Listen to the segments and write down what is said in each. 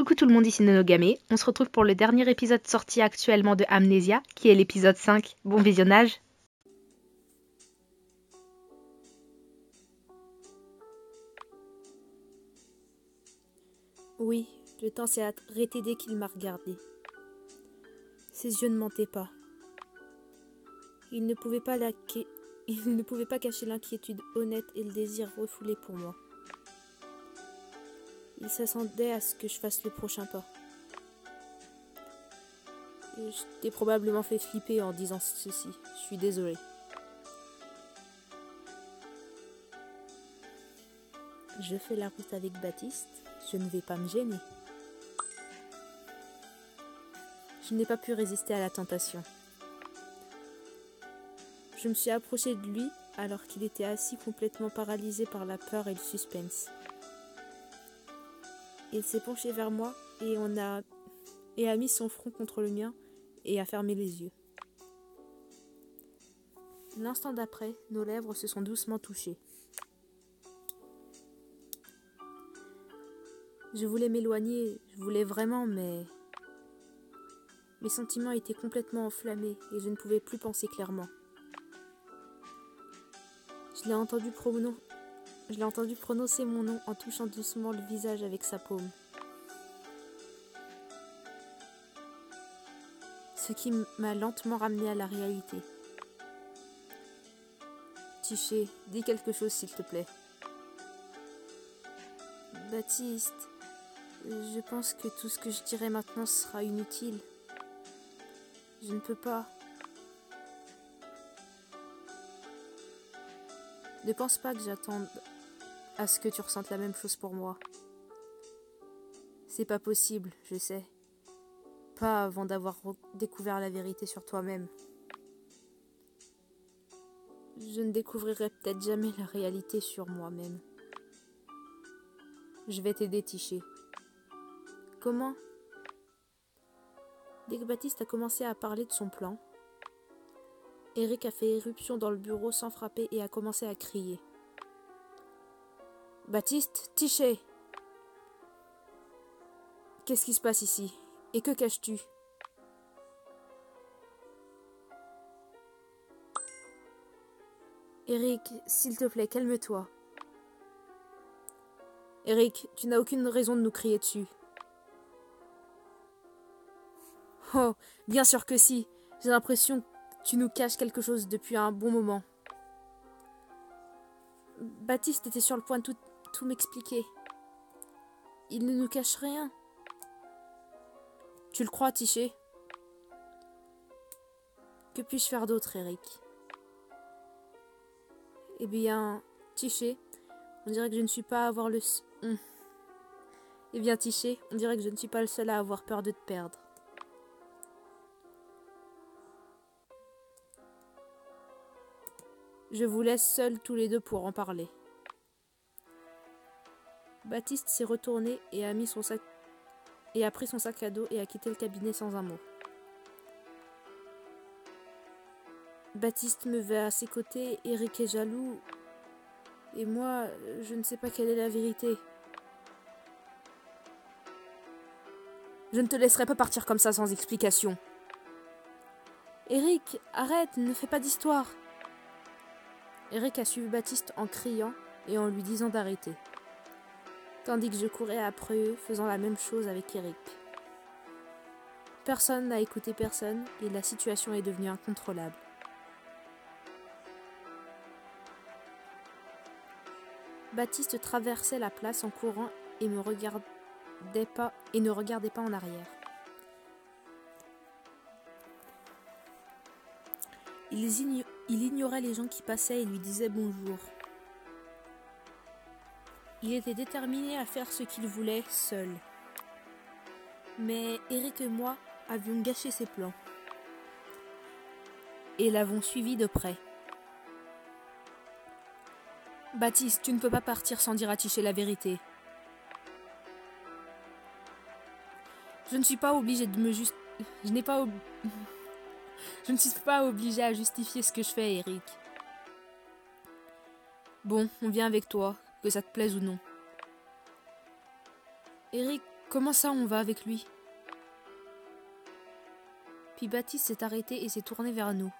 Coucou tout le monde, ici Nonogame. On se retrouve pour le dernier épisode sorti actuellement de Amnesia, qui est l'épisode 5. Bon visionnage. Oui, le temps s'est arrêté dès qu'il m'a regardé. Ses yeux ne mentaient pas. Il ne pouvait pas cacher l'inquiétude honnête et le désir refoulé pour moi. Il s'attendait à ce que je fasse le prochain pas. Je t'ai probablement fait flipper en disant ceci. Je suis désolée. Je fais la route avec Baptiste. Je ne vais pas me gêner. Je n'ai pas pu résister à la tentation. Je me suis approchée de lui alors qu'il était assis complètement paralysé par la peur et le suspense. Il s'est penché vers moi et a mis son front contre le mien et a fermé les yeux. L'instant d'après, nos lèvres se sont doucement touchées. Je voulais m'éloigner, je voulais vraiment, mais mes sentiments étaient complètement enflammés et je ne pouvais plus penser clairement. Je l'ai entendu prononcer mon nom en touchant doucement le visage avec sa paume. Ce qui m'a lentement ramené à la réalité. Tiché, dis quelque chose s'il te plaît. Baptiste, je pense que tout ce que je dirai maintenant sera inutile. Je ne peux pas. Ne pense pas que j'attende à ce que tu ressentes la même chose pour moi. C'est pas possible, je sais. Pas avant d'avoir découvert la vérité sur toi-même. Je ne découvrirai peut-être jamais la réalité sur moi-même. Je vais t'aider, Tiché. Comment ? Dès que Baptiste a commencé à parler de son plan, Eric a fait éruption dans le bureau sans frapper et a commencé à crier. Baptiste, Tiché ! Qu'est-ce qui se passe ici ? Et que caches-tu ? Eric, s'il te plaît, calme-toi. Eric, tu n'as aucune raison de nous crier dessus. Oh, bien sûr que si. J'ai l'impression que tu nous caches quelque chose depuis un bon moment. Baptiste était sur le point de tout m'expliquer. Il ne nous cache rien. Tu le crois, Tiché ? Que puis-je faire d'autre, Eric ? Eh bien, Tiché, on dirait que je ne suis pas à avoir le... Eh bien, Tiché, on dirait que je ne suis pas le seul à avoir peur de te perdre. Je vous laisse seuls tous les deux pour en parler. Baptiste s'est retourné et a pris son sac à dos et a quitté le cabinet sans un mot. Baptiste me veut à ses côtés, Eric est jaloux, et moi, je ne sais pas quelle est la vérité. Je ne te laisserai pas partir comme ça sans explication. Eric, arrête, ne fais pas d'histoire. Eric a suivi Baptiste en criant et en lui disant d'arrêter, tandis que je courais après eux, faisant la même chose avec Eric. Personne n'a écouté personne et la situation est devenue incontrôlable. Baptiste traversait la place en courant et ne regardait pas en arrière. Il ignorait les gens qui passaient et lui disait bonjour. Il était déterminé à faire ce qu'il voulait seul. Mais Eric et moi avions gâché ses plans et l'avons suivi de près. Baptiste, tu ne peux pas partir sans dire à Tiché la vérité. Je ne suis pas obligée de Je ne suis pas obligée à justifier ce que je fais, Eric. Bon, on vient avec toi, que ça te plaise ou non. Eric, Comment ça, on va avec lui? Puis Baptiste s'est arrêté et s'est tourné vers nous.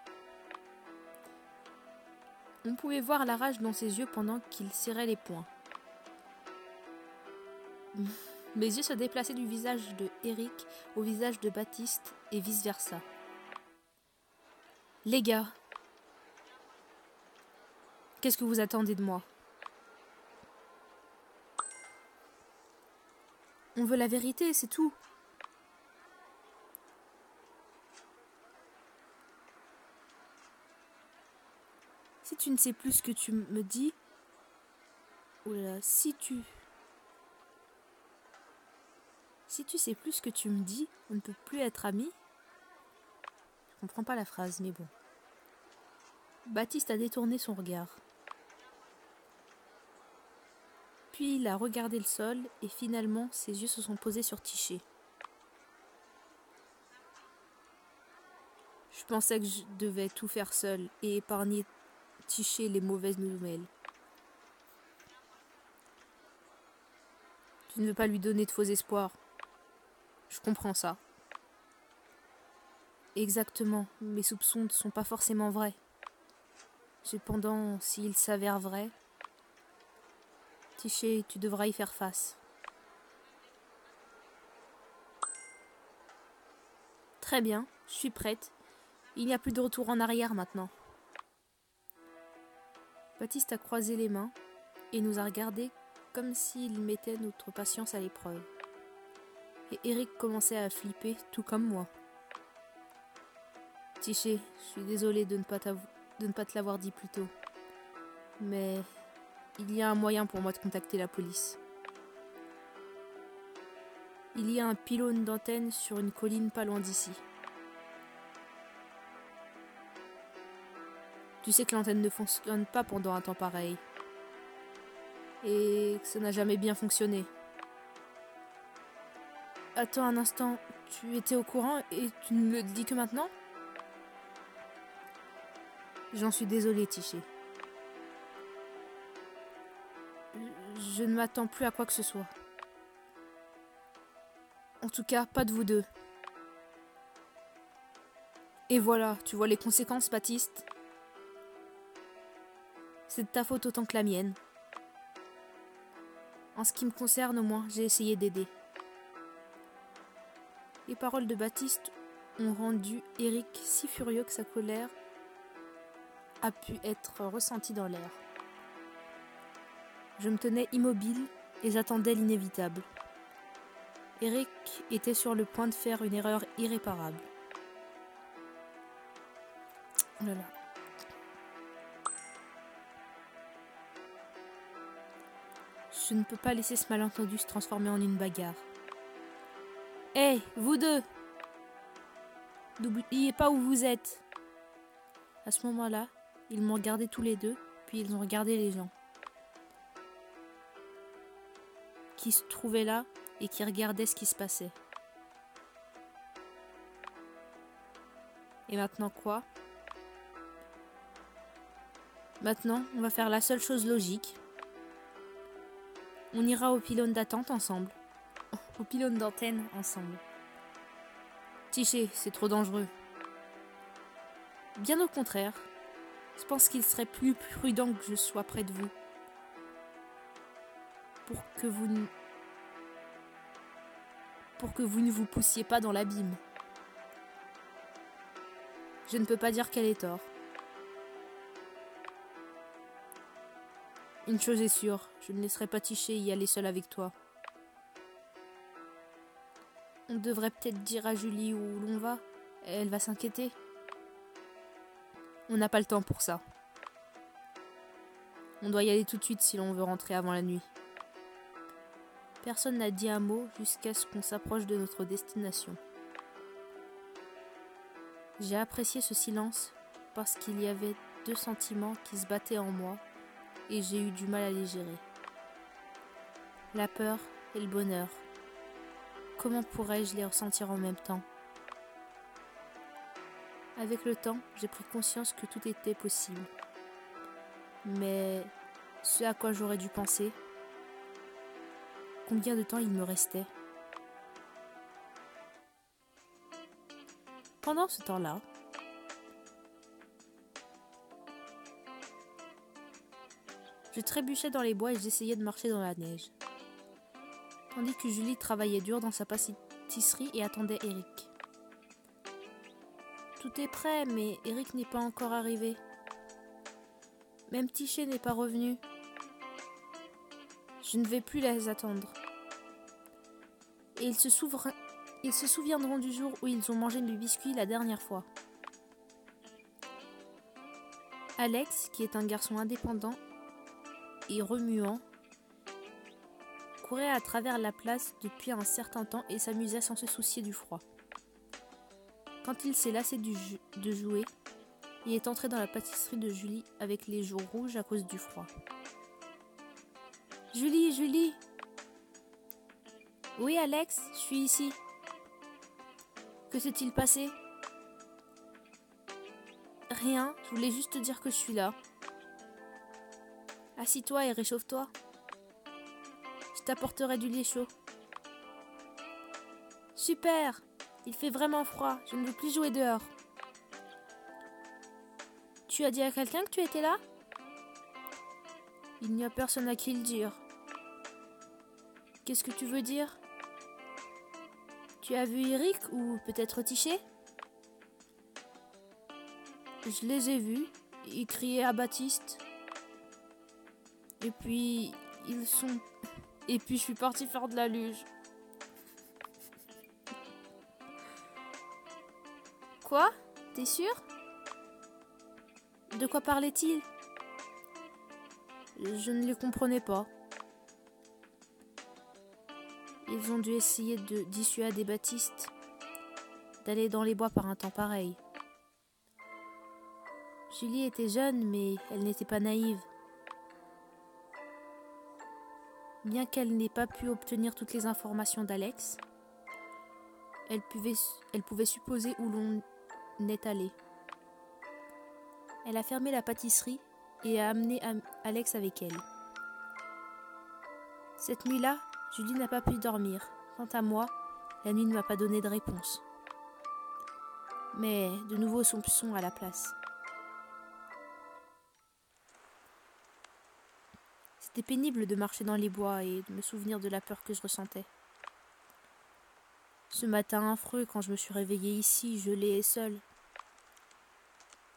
On pouvait voir la rage dans ses yeux pendant qu'il serrait les poings. Mes yeux se déplaçaient du visage de Eric au visage de Baptiste et vice-versa. Les gars, qu'est-ce que vous attendez de moi? On veut la vérité, c'est tout. Si tu ne sais plus ce que tu me dis... Oula, si tu sais plus ce que tu me dis, on ne peut plus être amis. Je comprends pas la phrase, mais bon. Baptiste a détourné son regard. Puis il a regardé le sol et finalement ses yeux se sont posés sur Tiché. Je pensais que je devais tout faire seul et épargner Tiché les mauvaises nouvelles. Tu ne veux pas lui donner de faux espoirs. Je comprends ça. Exactement, mes soupçons ne sont pas forcément vrais. Cependant, s'ils s'avèrent vrais, Tiché, tu devras y faire face. Très bien, je suis prête. Il n'y a plus de retour en arrière maintenant. Baptiste a croisé les mains et nous a regardés comme s'il mettait notre patience à l'épreuve. Et Eric commençait à flipper, tout comme moi. Tiché, je suis désolée de ne pas te l'avoir dit plus tôt. Mais il y a un moyen pour moi de contacter la police. Il y a un pylône d'antenne sur une colline pas loin d'ici. Tu sais que l'antenne ne fonctionne pas pendant un temps pareil. Et que ça n'a jamais bien fonctionné. Attends un instant, tu étais au courant et tu ne le dis que maintenant? J'en suis désolée, Tiché. Je ne m'attends plus à quoi que ce soit. En tout cas, pas de vous deux. Et voilà, tu vois les conséquences, Baptiste? C'est de ta faute autant que la mienne. En ce qui me concerne, au moins, j'ai essayé d'aider. Les paroles de Baptiste ont rendu Eric si furieux que sa colère a pu être ressentie dans l'air. Je me tenais immobile et j'attendais l'inévitable. Eric était sur le point de faire une erreur irréparable. Oh là là. Je ne peux pas laisser ce malentendu se transformer en une bagarre. Hé, vous deux! N'oubliez pas où vous êtes. À ce moment-là, ils m'ont regardé tous les deux, puis ils ont regardé les gens qui se trouvaient là et qui regardaient ce qui se passait. Et maintenant quoi? Maintenant, on va faire la seule chose logique. On ira au pylône d'attente ensemble. Au pylône d'antenne ensemble. Tiché, c'est trop dangereux. Bien au contraire. Je pense qu'il serait plus prudent que je sois près de vous. Pour que vous ne vous poussiez pas dans l'abîme. Je ne peux pas dire quel est tort. Une chose est sûre, je ne laisserai pas Tiché y aller seul avec toi. On devrait peut-être dire à Julie où l'on va. Elle va s'inquiéter. On n'a pas le temps pour ça. On doit y aller tout de suite si l'on veut rentrer avant la nuit. Personne n'a dit un mot jusqu'à ce qu'on s'approche de notre destination. J'ai apprécié ce silence parce qu'il y avait deux sentiments qui se battaient en moi et j'ai eu du mal à les gérer. La peur et le bonheur. Comment pourrais-je les ressentir en même temps? Avec le temps, j'ai pris conscience que tout était possible. Mais ce à quoi j'aurais dû penser, combien de temps il me restait? Pendant ce temps-là, je trébuchais dans les bois et j'essayais de marcher dans la neige. Tandis que Julie travaillait dur dans sa pâtisserie et attendait Eric. Tout est prêt, mais Eric n'est pas encore arrivé. Même Tiché n'est pas revenu. Je ne vais plus les attendre. Et ils se souviendront du jour où ils ont mangé le biscuit la dernière fois. Alex, qui est un garçon indépendant et remuant, courait à travers la place depuis un certain temps et s'amusait sans se soucier du froid. Quand il s'est lassé de jouer, il est entré dans la pâtisserie de Julie avec les joues rouges à cause du froid. « Julie, Julie !»« Oui, Alex, je suis ici. »« Que s'est-il passé ?»« Rien, je voulais juste te dire que je suis là. »« Assis-toi et réchauffe-toi. Je t'apporterai du lait chaud. »« Super ! Il fait vraiment froid, je ne veux plus jouer dehors. » « Tu as dit à quelqu'un que tu étais là ? » ?»« Il n'y a personne à qui le dire. » »« Qu'est-ce que tu veux dire ? Tu as vu Eric ou peut-être Tiché ? » ?»« Je les ai vus, ils criaient à Baptiste. Et puis, Et puis je suis partie faire de la luge. » Quoi ? T'es sûr ? De quoi parlait-il ? Je ne les comprenais pas. Ils ont dû essayer de dissuader Baptiste d'aller dans les bois par un temps pareil. Julie était jeune, mais elle n'était pas naïve. Bien qu'elle n'ait pas pu obtenir toutes les informations d'Alex, elle pouvait supposer où l'on est allé. Elle a fermé la pâtisserie et a amené Alex avec elle. Cette nuit-là, Julie n'a pas pu dormir. Quant à moi, la nuit ne m'a pas donné de réponse. Mais de nouveaux soupçons à la place. C'était pénible de marcher dans les bois et de me souvenir de la peur que je ressentais. Ce matin affreux, quand je me suis réveillée ici, gelée et seule,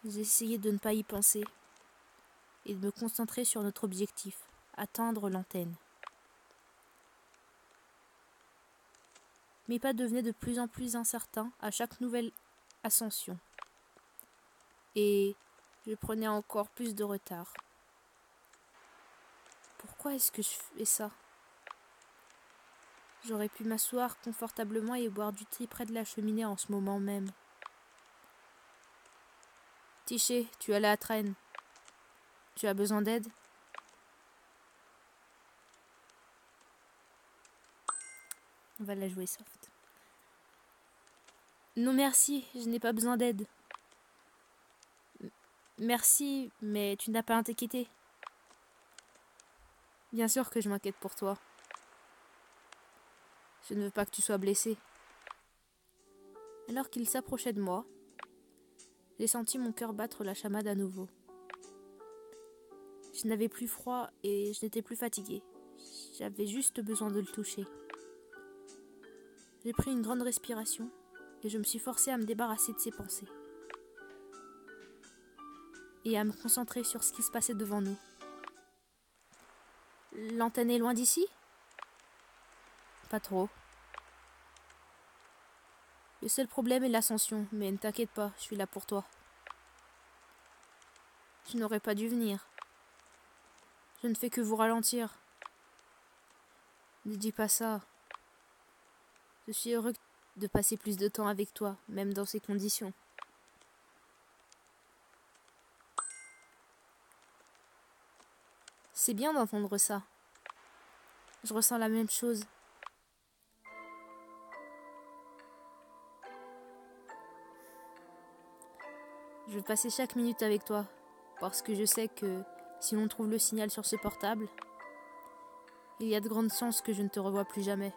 j'ai essayé de ne pas y penser et de me concentrer sur notre objectif, atteindre l'antenne. Mes pas devenaient de plus en plus incertains à chaque nouvelle ascension. Et je prenais encore plus de retard. Pourquoi est-ce que je fais ça ? J'aurais pu m'asseoir confortablement et boire du thé près de la cheminée en ce moment même. Tiché, tu as la traîne. Tu as besoin d'aide ? On va la jouer soft. Non merci, je n'ai pas besoin d'aide. Merci, mais tu n'as pas à t'inquiéter. Bien sûr que je m'inquiète pour toi. Je ne veux pas que tu sois blessé. Alors qu'il s'approchait de moi, j'ai senti mon cœur battre la chamade à nouveau. Je n'avais plus froid et je n'étais plus fatiguée. J'avais juste besoin de le toucher. J'ai pris une grande respiration et je me suis forcée à me débarrasser de ces pensées. Et à me concentrer sur ce qui se passait devant nous. L'antenne est loin d'ici ? Pas trop. Le seul problème est l'ascension, mais ne t'inquiète pas, je suis là pour toi. Tu n'aurais pas dû venir. Je ne fais que vous ralentir. Ne dis pas ça. Je suis heureux de passer plus de temps avec toi, même dans ces conditions. C'est bien d'entendre ça. Je ressens la même chose. Je veux passer chaque minute avec toi, parce que je sais que si l'on trouve le signal sur ce portable, il y a de grandes chances que je ne te revoie plus jamais.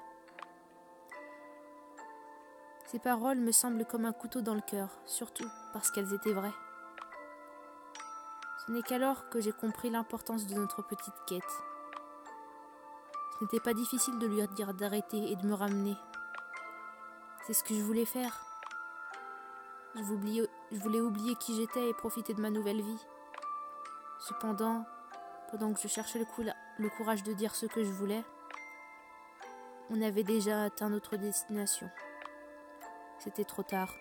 Ces paroles me semblent comme un couteau dans le cœur, surtout parce qu'elles étaient vraies. Ce n'est qu'alors que j'ai compris l'importance de notre petite quête. Ce n'était pas difficile de lui dire d'arrêter et de me ramener. C'est ce que je voulais faire. Je voulais oublier qui j'étais et profiter de ma nouvelle vie. Cependant, pendant que je cherchais le courage de dire ce que je voulais, on avait déjà atteint notre destination. C'était trop tard.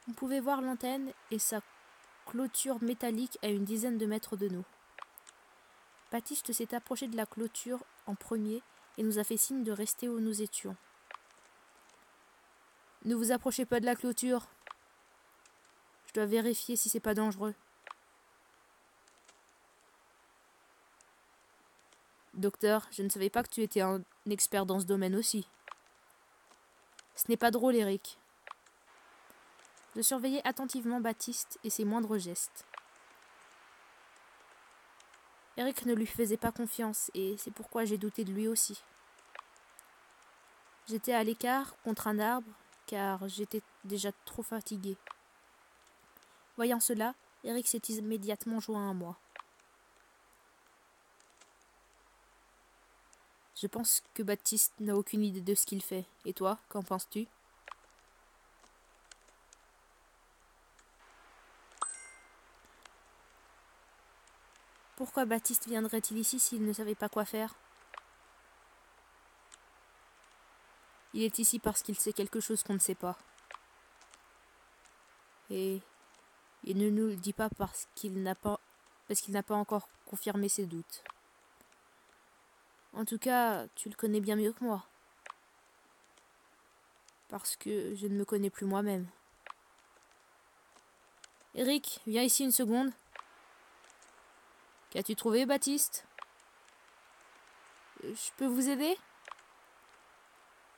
On pouvait voir l'antenne et sa clôture métallique à une dizaine de mètres de nous. Baptiste s'est approché de la clôture en premier et nous a fait signe de rester où nous étions. Ne vous approchez pas de la clôture. Je dois vérifier si c'est pas dangereux. Docteur, je ne savais pas que tu étais un expert dans ce domaine aussi. Ce n'est pas drôle, Eric. Je surveillais attentivement Baptiste et ses moindres gestes. Eric ne lui faisait pas confiance et c'est pourquoi j'ai douté de lui aussi. J'étais à l'écart contre un arbre car j'étais déjà trop fatigué. Voyant cela, Eric s'est immédiatement joint à moi. Je pense que Baptiste n'a aucune idée de ce qu'il fait. Et toi, qu'en penses-tu ? Pourquoi Baptiste viendrait-il ici s'il ne savait pas quoi faire ? Il est ici parce qu'il sait quelque chose qu'on ne sait pas. Et il ne nous le dit pas parce qu'il n'a pas encore confirmé ses doutes. En tout cas, tu le connais bien mieux que moi. Parce que je ne me connais plus moi-même. Eric, viens ici une seconde. Qu'as-tu trouvé, Baptiste ? Je peux vous aider ?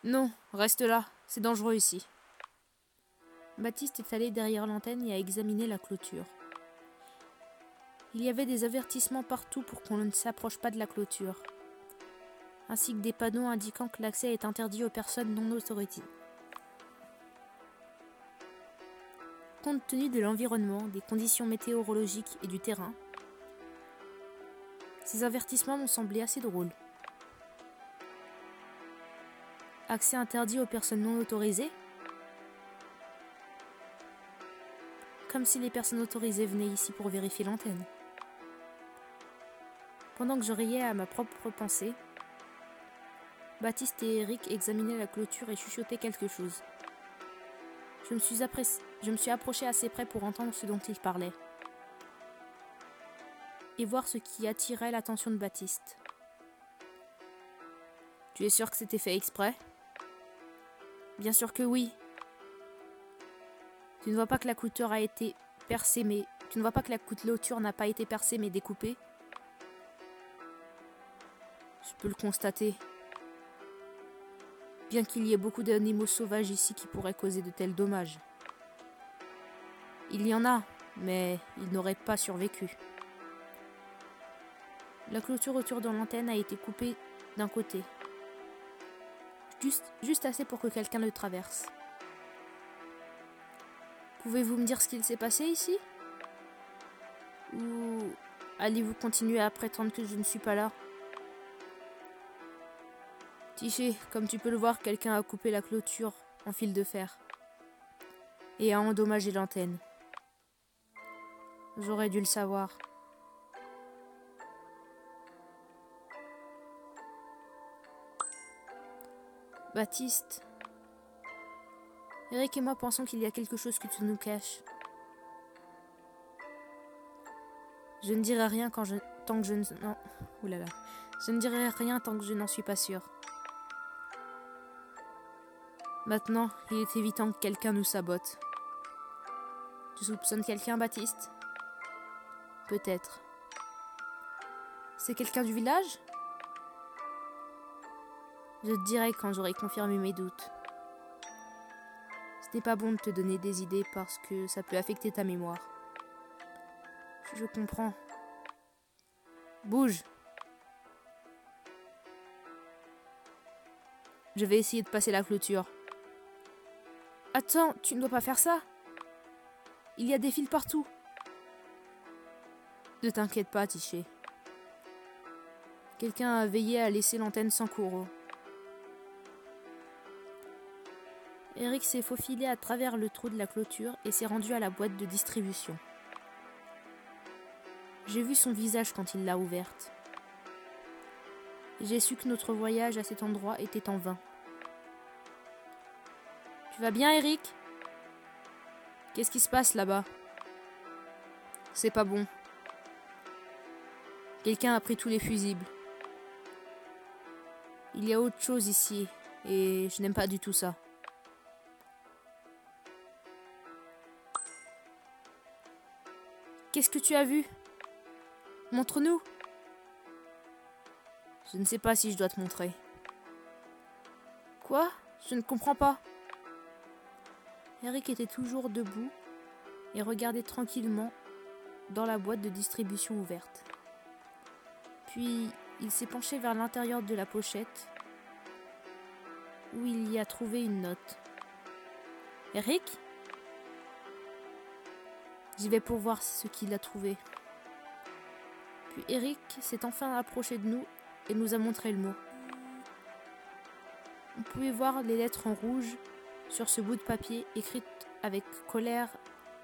Non, reste là, c'est dangereux ici. Baptiste est allé derrière l'antenne et a examiné la clôture. Il y avait des avertissements partout pour qu'on ne s'approche pas de la clôture, ainsi que des panneaux indiquant que l'accès est interdit aux personnes non autorisées. Compte tenu de l'environnement, des conditions météorologiques et du terrain, ces avertissements m'ont semblé assez drôles. Accès interdit aux personnes non autorisées ? Comme si les personnes autorisées venaient ici pour vérifier l'antenne. Pendant que je riais à ma propre pensée, Baptiste et Eric examinaient la clôture et chuchotaient quelque chose. Je me suis approché assez près pour entendre ce dont ils parlaient et voir ce qui attirait l'attention de Baptiste. Tu es sûr que c'était fait exprès ? Bien sûr que oui. Tu ne vois pas que la clôture a été percée, mais tu ne vois pas que la clôture n'a pas été percée mais découpée ? Je peux le constater. Bien qu'il y ait beaucoup d'animaux sauvages ici qui pourraient causer de tels dommages. Il y en a, mais ils n'auraient pas survécu. La clôture autour de l'antenne a été coupée d'un côté. Juste assez pour que quelqu'un le traverse. Pouvez-vous me dire ce qu'il s'est passé ici ? Ou allez-vous continuer à prétendre que je ne suis pas là ? Tiché, comme tu peux le voir, quelqu'un a coupé la clôture en fil de fer et a endommagé l'antenne. J'aurais dû le savoir. Baptiste, Eric et moi pensons qu'il y a quelque chose que tu nous caches. Je ne dirai rien tant que je ne dirai rien tant que je n'en suis pas sûre. Maintenant, il est évident que quelqu'un nous sabote. Tu soupçonnes quelqu'un, Baptiste ? Peut-être. C'est quelqu'un du village ? Je te dirai quand j'aurai confirmé mes doutes. Ce n'est pas bon de te donner des idées parce que ça peut affecter ta mémoire. Je comprends. Bouge. Je vais essayer de passer la clôture. Attends, tu ne dois pas faire ça. Il y a des fils partout. Ne t'inquiète pas, Tiché. Quelqu'un a veillé à laisser l'antenne sans courroie. Eric s'est faufilé à travers le trou de la clôture et s'est rendu à la boîte de distribution. J'ai vu son visage quand il l'a ouverte. J'ai su que notre voyage à cet endroit était en vain. Tu vas bien, Eric ? Qu'est-ce qui se passe là-bas ? C'est pas bon. Quelqu'un a pris tous les fusibles. Il y a autre chose ici, et je n'aime pas du tout ça. Qu'est-ce que tu as vu ? Montre-nous. Je ne sais pas si je dois te montrer. Quoi ? Je ne comprends pas. Eric était toujours debout et regardait tranquillement dans la boîte de distribution ouverte. Puis, il s'est penché vers l'intérieur de la pochette où il y a trouvé une note. « Eric ? » J'y vais pour voir ce qu'il a trouvé. Puis Eric s'est enfin approché de nous et nous a montré le mot. On pouvait voir les lettres en rouge sur ce bout de papier écrites avec colère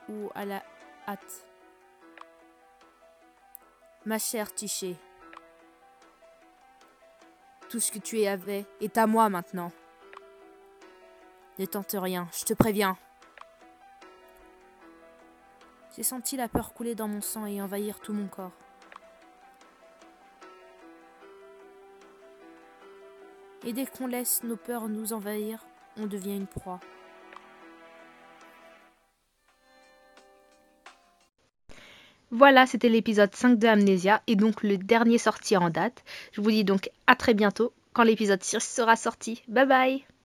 ou à la hâte. Ma chère Tiché, tout ce que tu avais est à moi maintenant. Ne tente rien, je te préviens. J'ai senti la peur couler dans mon sang et envahir tout mon corps. Et dès qu'on laisse nos peurs nous envahir, on devient une proie. Voilà, c'était l'épisode 5 de Amnésia et donc le dernier sorti en date. Je vous dis donc à très bientôt quand l'épisode 6 sera sorti. Bye bye!